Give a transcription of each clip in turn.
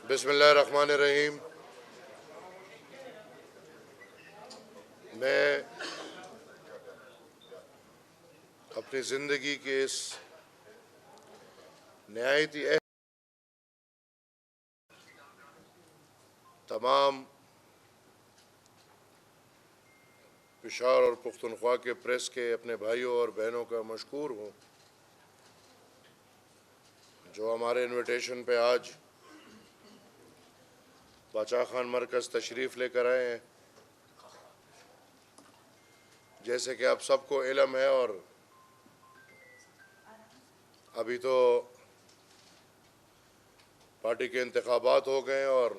بسم اللہ الرحمن الرحیم۔ میں اپنی زندگی کے اس نہایت ہی تمام پشاور اور پختونخوا کے پریس کے اپنے بھائیوں اور بہنوں کا مشکور ہوں جو ہمارے انویٹیشن پہ آج باچا خان مرکز تشریف لے کر آئے ہیں۔ جیسے کہ آپ سب کو علم ہے اور ابھی تو پارٹی کے انتخابات ہو گئے اور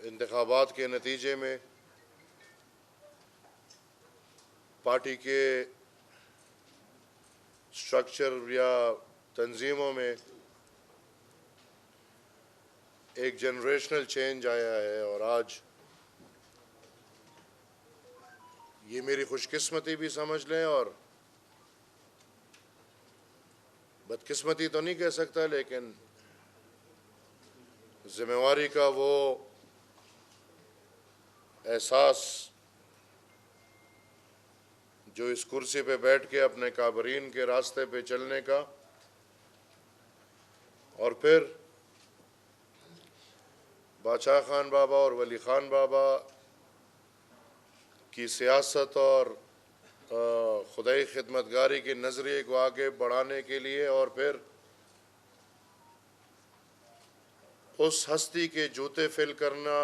انتخابات کے نتیجے میں پارٹی کے سٹرکچر یا تنظیموں میں ایک جنریشنل چینج آیا ہے، اور آج یہ میری خوش قسمتی بھی سمجھ لیں اور بدقسمتی تو نہیں کہہ سکتا، لیکن ذمہ واری کا وہ احساس جو اس کرسی پہ بیٹھ کے اپنے کابرین کے راستے پہ چلنے کا، اور پھر باچا خان بابا اور ولی خان بابا کی سیاست اور خدائی خدمتگاری کے نظریے کو آگے بڑھانے کے لیے، اور پھر اس ہستی کے جوتے فل کرنا۔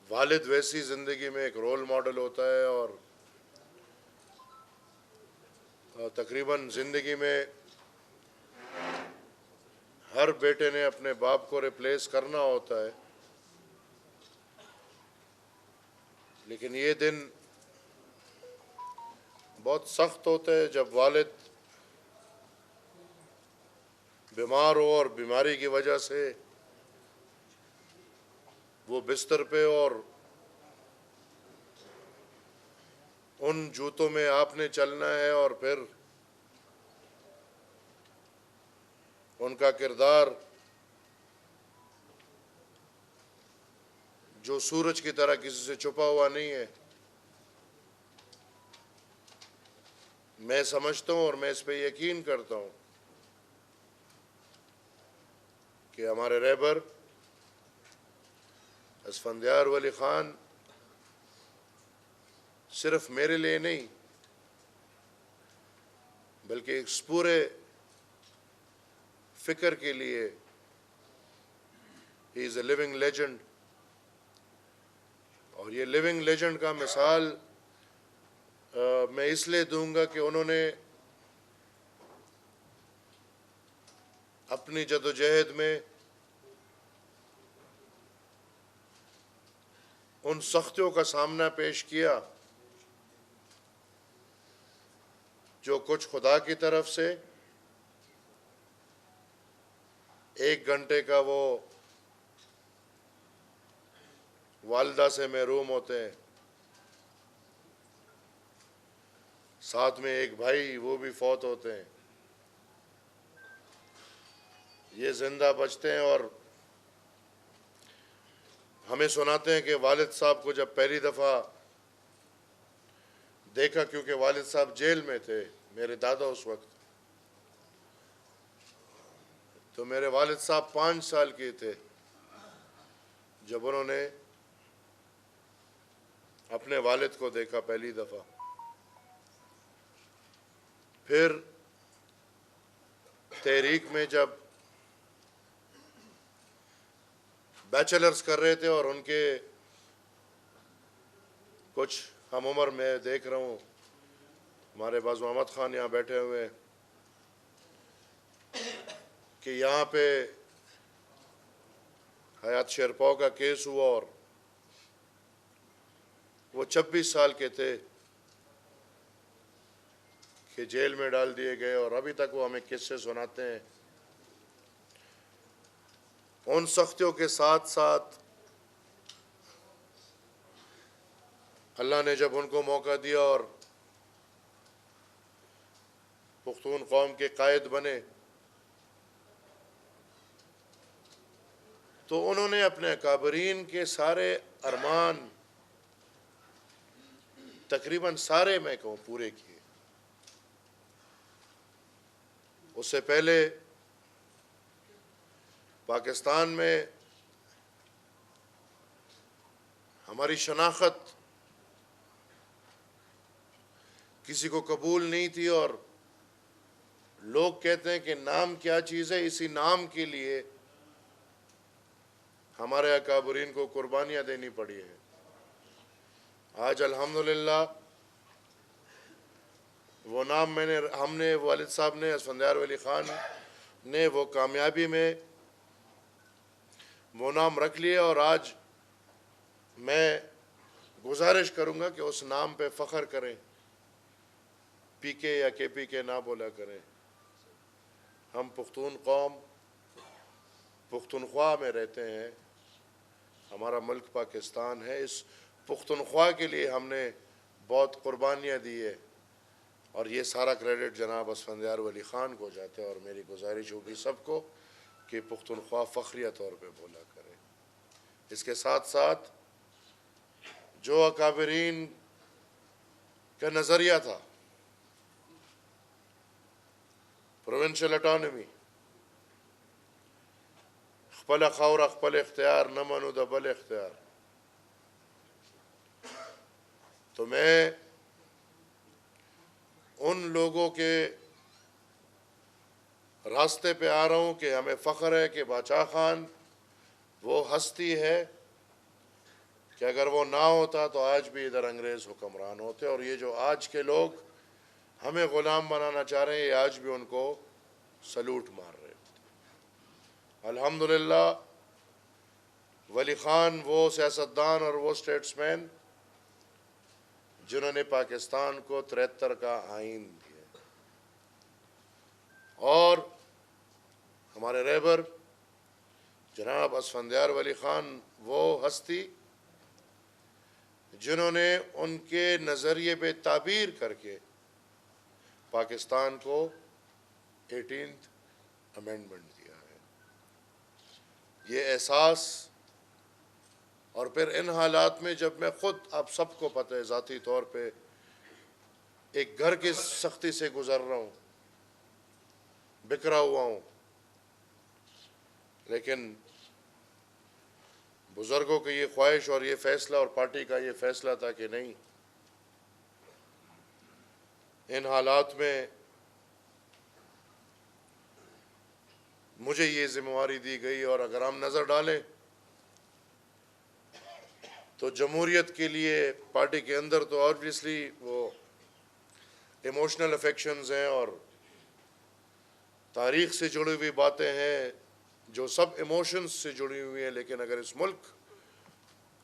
والد ویسی زندگی میں ایک رول ماڈل ہوتا ہے، اور تقریباً زندگی میں ہر بیٹے نے اپنے باپ کو ریپلیس کرنا ہوتا ہے، لیکن یہ دن بہت سخت ہوتا ہے جب والد بیمار ہو اور بیماری کی وجہ سے وہ بستر پہ، اور ان جوتوں میں آپ نے چلنا ہے، اور پھر ان کا کردار جو سورج کی طرح کسی سے چھپا ہوا نہیں ہے۔ میں سمجھتا ہوں اور میں اس پہ یقین کرتا ہوں کہ ہمارے رہبر اسفندیار ولی خان صرف میرے لیے نہیں بلکہ اس پورے فکر کے لیے ہی از اے لیونگ لیجنڈ، اور یہ لیونگ لیجنڈ کا مثال میں اس لیے دوں گا کہ انہوں نے اپنی جدوجہد میں ان سختیوں کا سامنا پیش کیا جو کچھ خدا کی طرف سے 1 گھنٹے کا وہ والدہ سے محروم ہوتے ہیں، ساتھ میں ایک بھائی وہ بھی فوت ہوتے ہیں، یہ زندہ بچتے ہیں اور ہمیں سناتے ہیں کہ والد صاحب کو جب پہلی دفعہ دیکھا، کیونکہ والد صاحب جیل میں تھے، میرے دادا اس وقت، تو میرے والد صاحب 5 سال کے تھے جب انہوں نے اپنے والد کو دیکھا پہلی دفعہ۔ پھر تحریک میں جب بیچلرز کر رہے تھے اور ان کے کچھ ہم عمر میں دیکھ رہا ہوں، ہمارے باز محمد خان یہاں بیٹھے ہوئے، کہ یہاں پہ حیات شیرپاؤ کا کیس ہوا اور وہ 26 سال کے تھے کہ جیل میں ڈال دیے گئے، اور ابھی تک وہ ہمیں قصے سناتے ہیں۔ ان سختیوں کے ساتھ ساتھ اللہ نے جب ان کو موقع دیا اور پختون قوم کے قائد بنے تو انہوں نے اپنے اکابرین کے سارے ارمان تقریباً سارے میں کہوں پورے کیے۔ اس سے پہلے پاکستان میں ہماری شناخت کسی کو قبول نہیں تھی، اور لوگ کہتے ہیں کہ نام کیا چیز ہے، اسی نام کے لیے ہمارے اکابرین کو قربانیاں دینی پڑی ہیں۔ آج الحمدللہ وہ نام ہم نے والد صاحب نے اسفندیار ولی خان نے وہ کامیابی میں وہ نام رکھ لیے، اور آج میں گزارش کروں گا کہ اس نام پہ فخر کریں، پی کے یا کے پی کے نہ بولا کریں۔ ہم پختون قوم پختونخوا میں رہتے ہیں، ہمارا ملک پاکستان ہے، اس پختونخوا کے لیے ہم نے بہت قربانیاں دی ہے، اور یہ سارا کریڈٹ جناب اسفندیار ولی خان کو جاتا ہے، اور میری گزارش ہوگی سب کو کہ پختونخوا فخریہ طور پہ بولا کرے۔ اس کے ساتھ ساتھ جو اکابرین کا نظریہ تھا پروونشل اٹانومی، خپل خاور خپل اختیار نہ منو د بل اختیار، تو میں ان لوگوں کے راستے پہ آ رہا ہوں کہ ہمیں فخر ہے کہ باچا خان وہ ہستی ہے کہ اگر وہ نہ ہوتا تو آج بھی ادھر انگریز حکمران ہوتے، اور یہ جو آج کے لوگ ہمیں غلام بنانا چاہ رہے ہیں، یہ آج بھی ان کو سلوٹ مار رہے ہوتے۔ الحمدللہ ولی خان وہ سیاستدان اور وہ سٹیٹس مین جنہوں نے پاکستان کو 73 کا آئین دیا، اور ہمارے رہبر جناب اسفندیار ولی خان وہ ہستی جنہوں نے ان کے نظریے پہ تعبیر کر کے پاکستان کو 18th امینڈمنٹ دیا ہے۔ یہ احساس، اور پھر ان حالات میں جب میں خود، آپ سب کو پتہ ہے ذاتی طور پہ ایک گھر کی سختی سے گزر رہا ہوں، بکھرا ہوا ہوں، لیکن بزرگوں کی یہ خواہش اور یہ فیصلہ اور پارٹی کا یہ فیصلہ تھا کہ نہیں، ان حالات میں مجھے یہ ذمہ داری دی گئی، اور اگر ہم نظر ڈالیں تو جمہوریت کے لیے پارٹی کے اندر تو آبویسلی وہ ایموشنل افیکشنز ہیں اور تاریخ سے جڑی ہوئی باتیں ہیں جو سب ایموشنز سے جڑی ہوئی ہیں، لیکن اگر اس ملک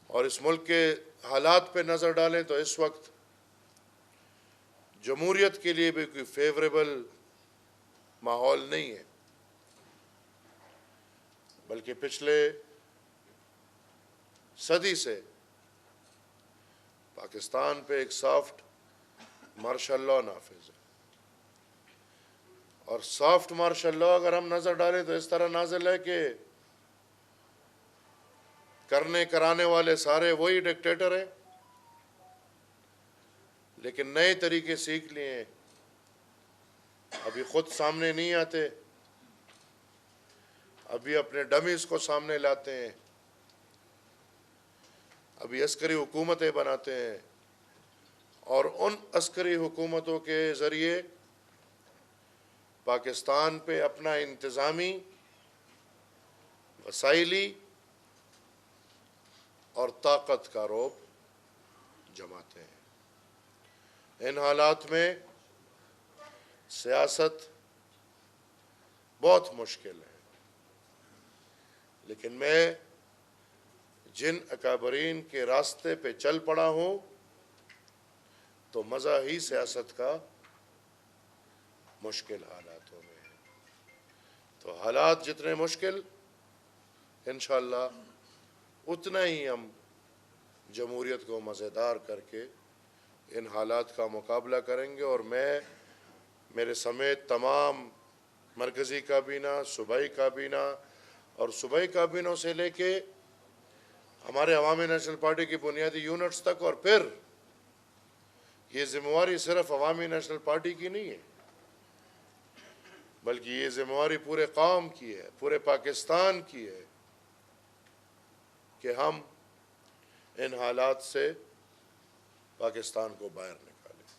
اور اس ملک کے حالات پہ نظر ڈالیں تو اس وقت جمہوریت کے لیے بھی کوئی فیوریبل ماحول نہیں ہے، بلکہ پچھلے صدی سے پاکستان پہ ایک سافٹ مارشل لاء نافذ ہے، اور سافٹ مارشل لاء اگر ہم نظر ڈالیں تو اس طرح نازل ہے کہ کرنے کرانے والے سارے وہی ڈکٹیٹر ہیں، لیکن نئے طریقے سیکھ لیے ہیں، ابھی خود سامنے نہیں آتے، ابھی اپنے ڈمیز کو سامنے لاتے ہیں، ابھی عسکری حکومتیں بناتے ہیں، اور ان عسکری حکومتوں کے ذریعے پاکستان پہ اپنا انتظامی، وسائلی اور طاقت کا رعب جماتے ہیں۔ ان حالات میں سیاست بہت مشکل ہے، لیکن میں جن اکابرین کے راستے پہ چل پڑا ہوں تو مزہ ہی سیاست کا مشکل حالاتوں میں ہے، تو حالات جتنے مشکل انشاءاللہ اتنا ہی ہم جمہوریت کو مزیدار کر کے ان حالات کا مقابلہ کریں گے، اور میں میرے سمیت تمام مرکزی کابینہ، صوبائی کابینہ اور صوبائی کابینوں سے لے کے ہمارے عوامی نیشنل پارٹی کی بنیادی یونٹس تک، اور پھر یہ ذمہ داری صرف عوامی نیشنل پارٹی کی نہیں ہے، بلکہ یہ ذمہ داری پورے قوم کی ہے، پورے پاکستان کی ہے کہ ہم ان حالات سے پاکستان کو باہر نکالیں۔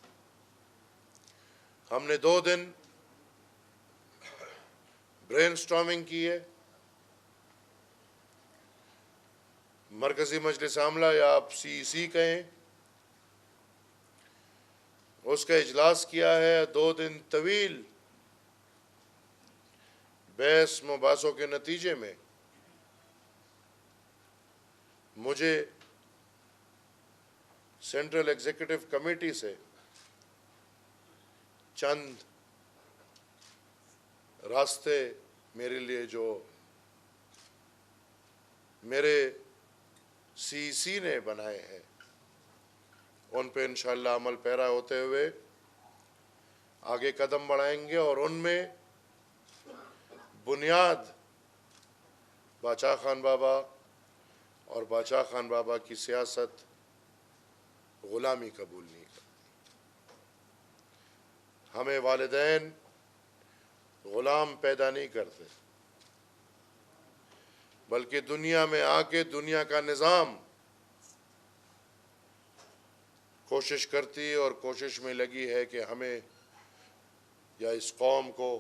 ہم نے 2 دن برین سٹارمنگ کی ہے۔ مرکزی مجلس عاملہ یا آپ CEC کہیں، اس کا اجلاس کیا ہے۔ 2 دن طویل بحث مباحثوں کے نتیجے میں مجھے سینٹرل ایگزیکٹو کمیٹی سے چند راستے میرے لیے جو میرے CEC نے بنائے ہیں ان پہ انشاءاللہ عمل پیرا ہوتے ہوئے آگے قدم بڑھائیں گے، اور ان میں بنیاد باچا خان بابا اور باچا خان بابا کی سیاست غلامی قبول نہیں کرتی۔ ہمیں والدین غلام پیدا نہیں کرتے، بلکہ دنیا میں آ کے دنیا کا نظام کوشش کرتی اور کوشش میں لگی ہے کہ ہمیں یا اس قوم کو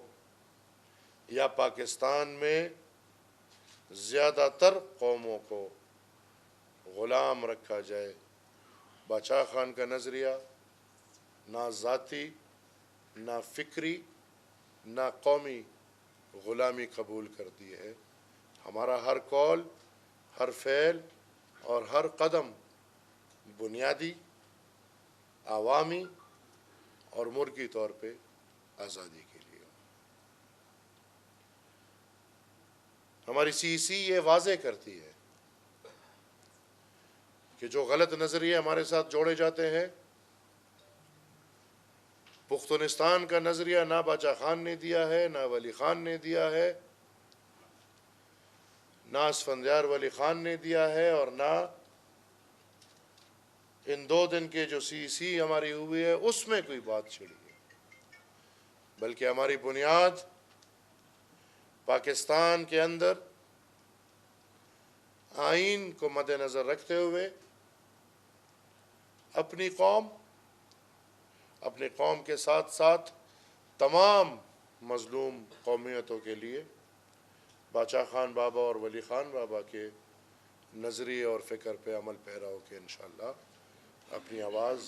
یا پاکستان میں زیادہ تر قوموں کو غلام رکھا جائے۔ باچا خان کا نظریہ نہ ذاتی، نہ فکری، نہ قومی غلامی قبول کرتی ہے۔ ہمارا ہر قول، ہر فعل اور ہر قدم بنیادی، عوامی اور ملکی طور پہ آزادی کے لیے۔ ہماری CEC یہ واضح کرتی ہے کہ جو غلط نظریے ہمارے ساتھ جوڑے جاتے ہیں، پختونستان کا نظریہ نہ باچا خان نے دیا ہے، نہ ولی خان نے دیا ہے، نہ اسفندیار ولی خان نے دیا ہے، اور نہ ان 2 دن کے جو CEC ہماری ہوئی ہے اس میں کوئی بات چھڑی ہے، بلکہ ہماری بنیاد پاکستان کے اندر آئین کو مد نظر رکھتے ہوئے اپنی قوم کے ساتھ ساتھ تمام مظلوم قومیتوں کے لیے باچا خان بابا اور ولی خان بابا کے نظریے اور فکر پہ عمل پیرا ہو کے انشاءاللہ اپنی آواز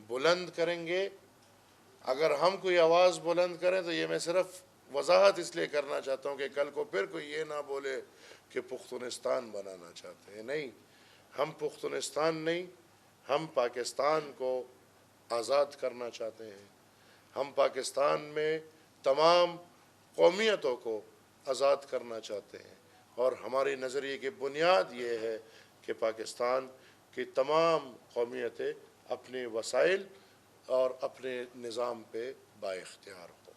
بلند کریں گے۔ اگر ہم کوئی آواز بلند کریں تو یہ میں صرف وضاحت اس لیے کرنا چاہتا ہوں کہ کل کو پھر کوئی یہ نہ بولے کہ پختونستان بنانا چاہتے ہیں۔ نہیں، ہم پختونستان نہیں، ہم پاکستان کو آزاد کرنا چاہتے ہیں۔ ہم پاکستان میں تمام قومیتوں کو آزاد کرنا چاہتے ہیں، اور ہماری نظریے کی بنیاد یہ ہے کہ پاکستان کی تمام قومیتیں اپنے وسائل اور اپنے نظام پہ با اختیار ہو۔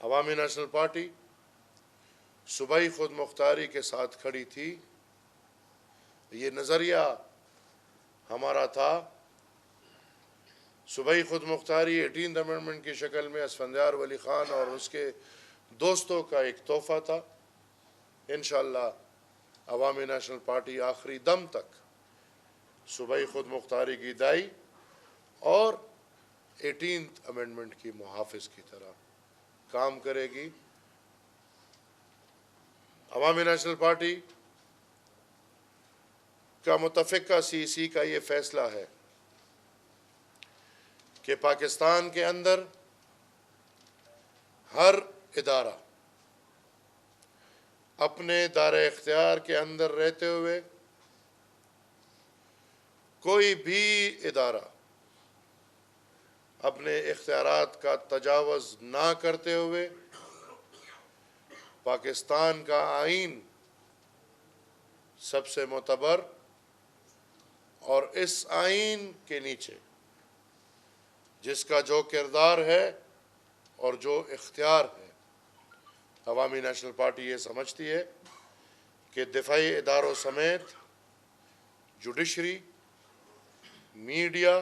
عوامی نیشنل پارٹی صوبائی خود مختاری کے ساتھ کھڑی تھی۔ یہ نظریہ ہمارا تھا، صوبائی خود مختاری 18 امنڈمنٹ کی شکل میں اسفندیار ولی خان اور اس کے دوستوں کا ایک تحفہ تھا۔ انشاءاللہ عوامی نیشنل پارٹی آخری دم تک صوبائی خود مختاری کی دائی اور 18 امنڈمنٹ کی محافظ کی طرح کام کرے گی۔ عوامی نیشنل پارٹی کا متفقہ CEC کا یہ فیصلہ ہے کہ پاکستان کے اندر ہر ادارہ اپنے دائرہ اختیار کے اندر رہتے ہوئے، کوئی بھی ادارہ اپنے اختیارات کا تجاوز نہ کرتے ہوئے پاکستان کا آئین سب سے معتبر، اور اس آئین کے نیچے جس کا جو کردار ہے اور جو اختیار ہے، عوامی نیشنل پارٹی یہ سمجھتی ہے کہ دفاعی اداروں سمیت جوڈیشری، میڈیا،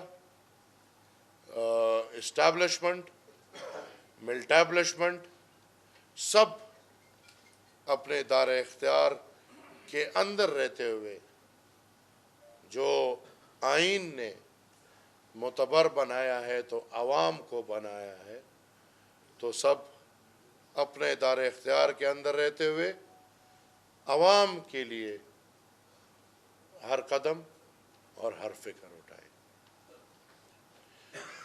اسٹیبلشمنٹ، ملٹیبلشمنٹ، سب اپنے دائرہ اختیار کے اندر رہتے ہوئے جو آئین نے معتبر بنایا ہے تو عوام کو بنایا ہے، تو سب اپنے دائرہ اختیار کے اندر رہتے ہوئے عوام کے لیے ہر قدم اور ہر فکر اٹھائے۔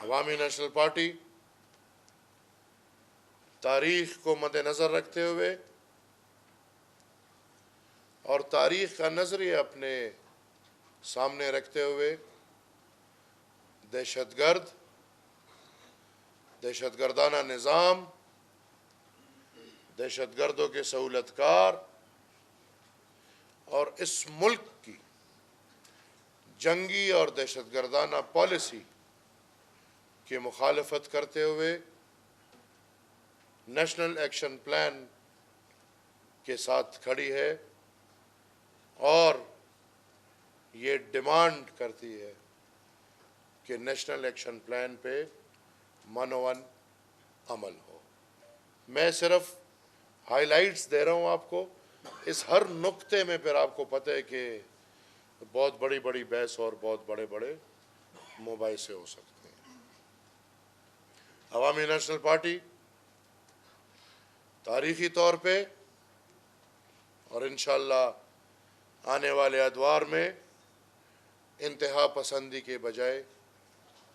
عوامی نیشنل پارٹی تاریخ کو مد نظر رکھتے ہوئے اور تاریخ کا نظریہ اپنے سامنے رکھتے ہوئے دہشت گردانہ نظام، دہشت گردوں کے سہولت کار اور اس ملک کی جنگی اور دہشت گردانہ پالیسی کی مخالفت کرتے ہوئے نیشنل ایکشن پلان کے ساتھ کھڑی ہے اور یہ ڈیمانڈ کرتی ہے کہ نیشنل ایکشن پلان پہ منون عمل ہو۔ میں صرف ہائی لائٹس دے رہا ہوں آپ کو، اس ہر نقطے میں پھر آپ کو پتہ ہے کہ بہت بڑی بڑی بحث اور بہت بڑے بڑے مباحثے ہو سکتے ہیں۔ عوامی نیشنل پارٹی تاریخی طور پہ اور انشاءاللہ آنے والے ادوار میں انتہا پسندی کے بجائے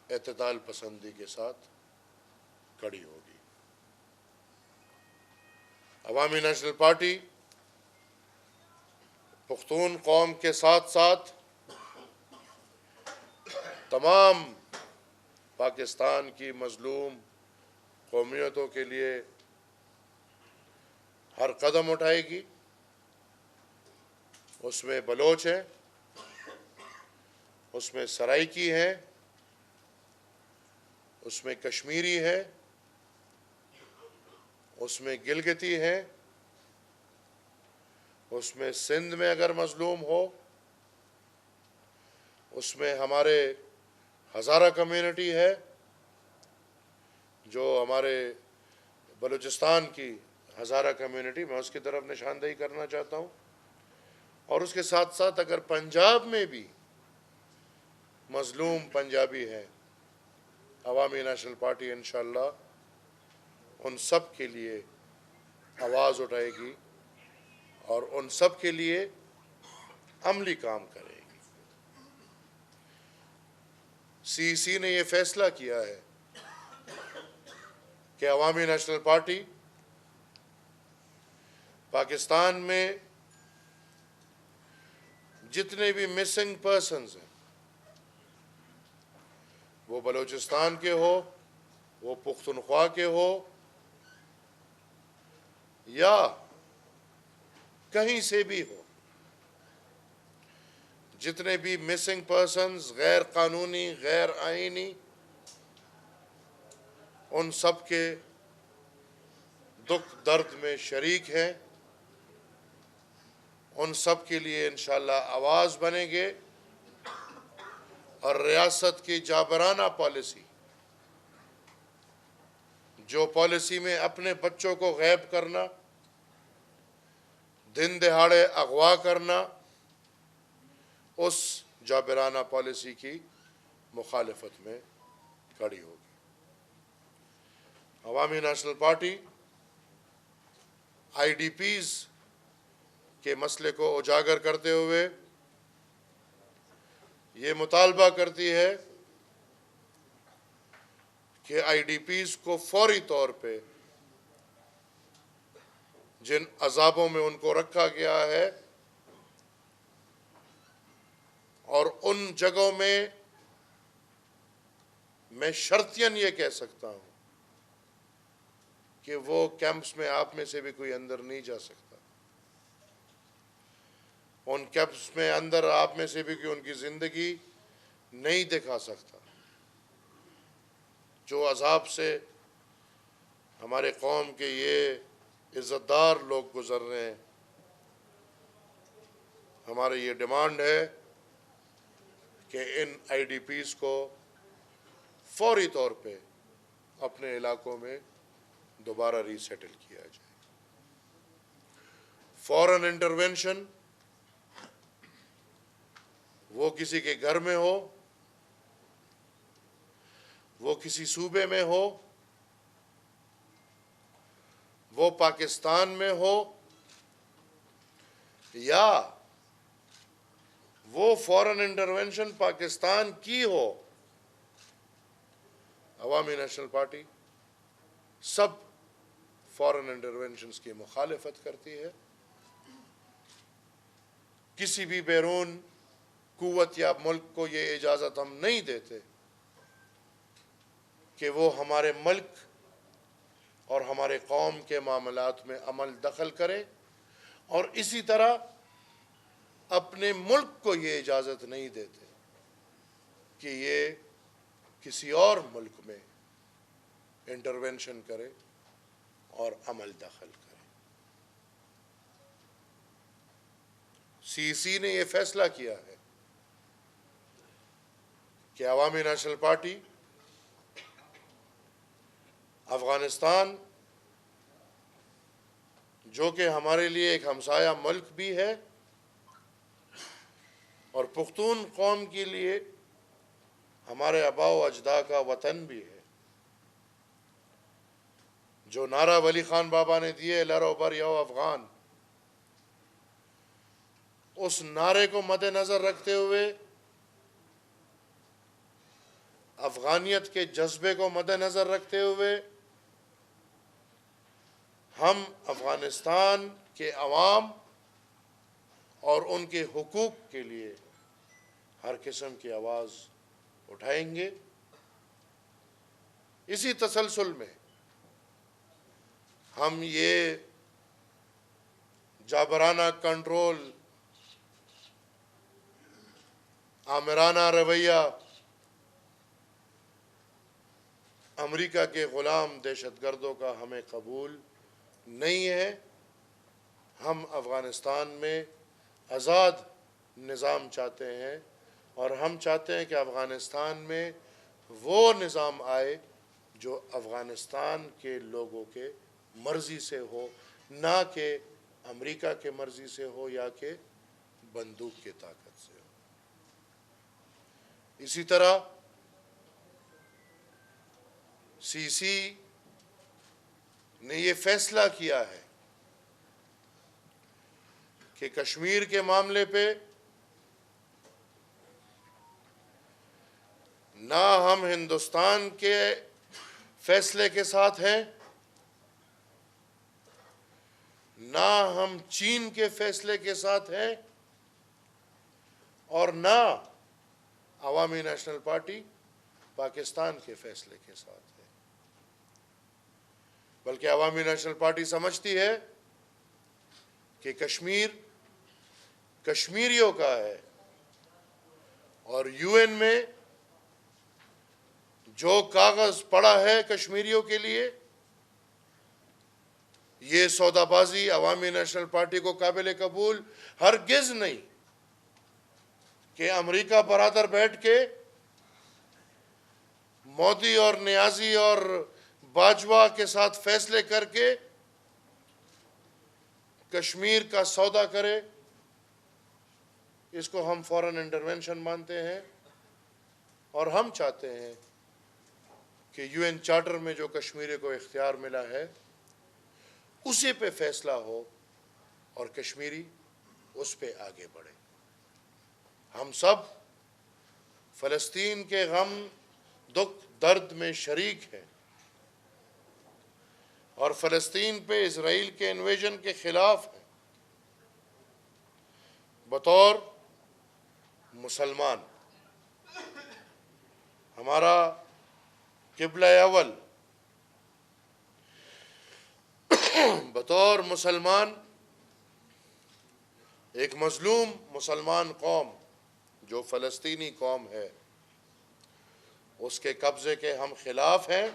اعتدال پسندی کے ساتھ کھڑی ہوگی۔ عوامی نیشنل پارٹی پختون قوم کے ساتھ ساتھ تمام پاکستان کی مظلوم قومیتوں کے لیے ہر قدم اٹھائے گی۔ اس میں بلوچ ہیں، اس میں سرائکی ہیں، اس میں کشمیری ہے، اس میں گلگتی ہے، اس میں سندھ میں اگر مظلوم ہو، اس میں ہمارے ہزارہ کمیونٹی ہے جو ہمارے بلوچستان کی ہزارہ کمیونٹی، میں اس کی طرف نشاندہی کرنا چاہتا ہوں، اور اس کے ساتھ ساتھ اگر پنجاب میں بھی مظلوم پنجابی ہیں، عوامی نیشنل پارٹی انشاءاللہ ان سب کے لیے آواز اٹھائے گی اور ان سب کے لیے عملی کام کرے گی۔ سی سی نے یہ فیصلہ کیا ہے کہ عوامی نیشنل پارٹی پاکستان میں جتنے بھی مسنگ پرسنز ہیں، وہ بلوچستان کے ہو، وہ پختونخوا کے ہو، یا کہیں سے بھی ہو، جتنے بھی مسنگ پرسنز غیر قانونی، غیر آئینی، ان سب کے دکھ درد میں شریک ہیں، ان سب کے لیے انشاءاللہ آواز بنیں گے اور ریاست کی جابرانہ پالیسی، جو پالیسی میں اپنے بچوں کو غائب کرنا، دن دہاڑے اغوا کرنا، اس جابرانہ پالیسی کی مخالفت میں کھڑی ہوگی۔ Awami National Party I D Ps کے مسئلے کو اجاگر کرتے ہوئے یہ مطالبہ کرتی ہے کہ آئی ڈی پیز کو فوری طور پہ جن عذابوں میں ان کو رکھا گیا ہے اور ان جگہوں میں شرطیاً یہ کہہ سکتا ہوں کہ وہ کیمپس میں آپ میں سے بھی کوئی اندر نہیں جا سکتا، ان کیمپس میں اندر آپ میں سے بھی کوئی ان کی زندگی نہیں دکھا سکتا۔ جو عذاب سے ہمارے قوم کے یہ عزت دار لوگ گزر رہے ہیں. ہماری یہ ڈیمانڈ ہے کہ ان آئی ڈی پیز کو فوری طور پہ اپنے علاقوں میں دوبارہ ری سیٹل کیا جائے. فوراً انٹرونشن، وہ کسی کے گھر میں ہو، وہ کسی صوبے میں ہو، وہ پاکستان میں ہو، یا وہ فورن انٹرونشن پاکستان کی ہو، عوامی نیشنل پارٹی سب فورن انٹرونشنز کی مخالفت کرتی ہے. کسی بھی بیرون قوت یا ملک کو یہ اجازت ہم نہیں دیتے کہ وہ ہمارے ملک اور ہمارے قوم کے معاملات میں عمل دخل کرے، اور اسی طرح اپنے ملک کو یہ اجازت نہیں دیتے کہ یہ کسی اور ملک میں انٹرونشن کرے اور عمل دخل کرے. سی سی نے یہ فیصلہ کیا ہے کہ عوامی نیشنل پارٹی افغانستان، جو کہ ہمارے لیے ایک ہمسایہ ملک بھی ہے اور پختون قوم کے لیے ہمارے آباء و اجداد کا وطن بھی ہے، جو نعرہ ولی خان بابا نے دیے لرو بر یو افغان، اس نعرے کو مد نظر رکھتے ہوئے، افغانیت کے جذبے کو مد نظر رکھتے ہوئے، ہم افغانستان کے عوام اور ان کے حقوق کے لیے ہر قسم کی آواز اٹھائیں گے. اسی تسلسل میں ہم یہ جابرانہ کنٹرول، آمرانہ رویہ، امریکہ کے غلام دہشت گردوں کا ہمیں قبول نہیں ہے. ہم افغانستان میں آزاد نظام چاہتے ہیں، اور ہم چاہتے ہیں کہ افغانستان میں وہ نظام آئے جو افغانستان کے لوگوں کے مرضی سے ہو، نہ کہ امریکہ کے مرضی سے ہو یا کہ بندوق کی طاقت سے ہو. اسی طرح سی سی نے یہ فیصلہ کیا ہے کہ کشمیر کے معاملے پہ نہ ہم ہندوستان کے فیصلے کے ساتھ ہیں، نہ ہم چین کے فیصلے کے ساتھ ہیں، اور نہ عوامی نیشنل پارٹی پاکستان کے فیصلے کے ساتھ ہے. بلکہ عوامی نیشنل پارٹی سمجھتی ہے کہ کشمیر کشمیریوں کا ہے، اور یو این میں جو کاغذ پڑا ہے کشمیریوں کے لیے، یہ سودا بازی عوامی نیشنل پارٹی کو قابل قبول ہرگز نہیں کہ امریکہ برادر بیٹھ کے مودی اور نیازی اور باجوہ کے ساتھ فیصلے کر کے کشمیر کا سودا کرے. اس کو ہم فورن انٹرونشن مانتے ہیں، اور ہم چاہتے ہیں کہ یو این چارٹر میں جو کشمیری کو اختیار ملا ہے اسی پہ فیصلہ ہو اور کشمیری اس پہ آگے بڑھے. ہم سب فلسطین کے غم دکھ درد میں شریک ہیں، اور فلسطین پہ اسرائیل کے انویژن کے خلاف ہیں. بطور مسلمان ہمارا قبلہ اول، بطور مسلمان ایک مظلوم مسلمان قوم جو فلسطینی قوم ہے، اس کے قبضے کے ہم خلاف ہیں،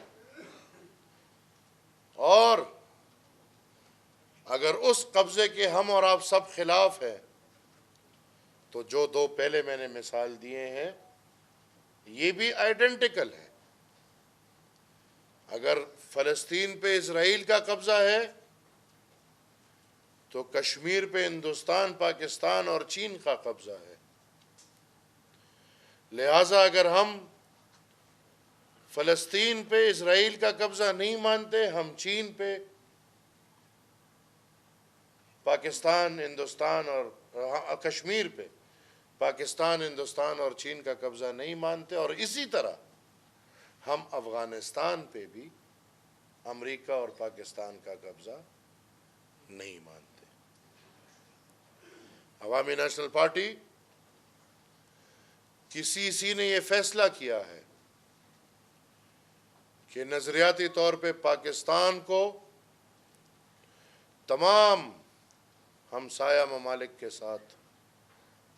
اور اگر اس قبضے کے ہم اور آپ سب خلاف ہیں تو جو دو پہلے میں نے مثال دیے ہیں یہ بھی آئیڈینٹیکل ہے۔ اگر فلسطین پہ اسرائیل کا قبضہ ہے تو کشمیر پہ ہندوستان، پاکستان اور چین کا قبضہ ہے۔ لہٰذا اگر ہم فلسطین پہ اسرائیل کا قبضہ نہیں مانتے، ہم چین پہ، پاکستان، ہندوستان اور کشمیر پہ پاکستان، ہندوستان اور چین کا قبضہ نہیں مانتے، اور اسی طرح ہم افغانستان پہ بھی امریکہ اور پاکستان کا قبضہ نہیں مانتے۔ عوامی نیشنل پارٹی کی سی سی نے یہ فیصلہ کیا ہے کہ نظریاتی طور پہ پاکستان کو تمام ہمسایہ ممالک کے ساتھ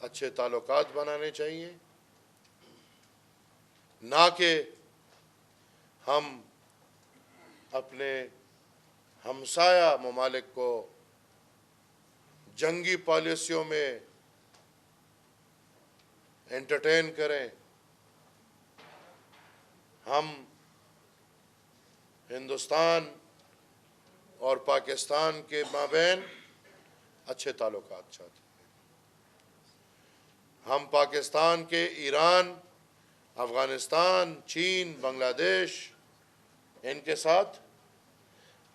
اچھے تعلقات بنانے چاہیے، نہ کہ ہم اپنے ہمسایہ ممالک کو جنگی پالیسیوں میں انٹرٹین کریں۔ ہم ہندوستان اور پاکستان کے مابین اچھے تعلقات چاہتے ہیں۔ ہم پاکستان کے ایران، افغانستان، چین، بنگلہ دیش ان کے ساتھ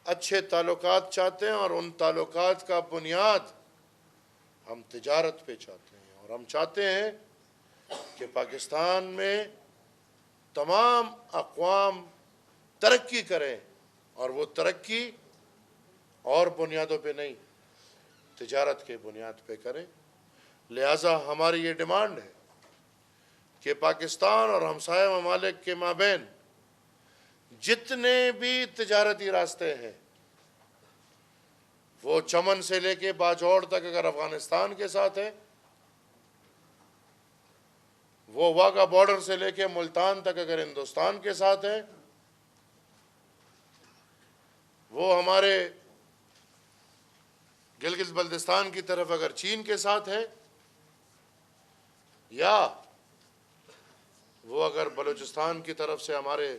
اچھے تعلقات چاہتے ہیں، اور ان تعلقات کا بنیاد ہم تجارت پہ چاہتے ہیں، اور ہم چاہتے ہیں کہ پاکستان میں تمام اقوام ترقی کریں، اور وہ ترقی اور بنیادوں پہ نہیں، تجارت کے بنیاد پہ کریں۔ لہٰذا ہماری یہ ڈیمانڈ ہے کہ پاکستان اور ہمسایہ ممالک کے مابین جتنے بھی تجارتی راستے ہیں، وہ چمن سے لے کے باجوڑ تک اگر افغانستان کے ساتھ ہے، وہ واگا بارڈر سے لے کے ملتان تک اگر ہندوستان کے ساتھ ہے، وہ ہمارے گلگت بلتستان کی طرف اگر چین کے ساتھ ہے، یا وہ اگر بلوچستان کی طرف سے ہمارے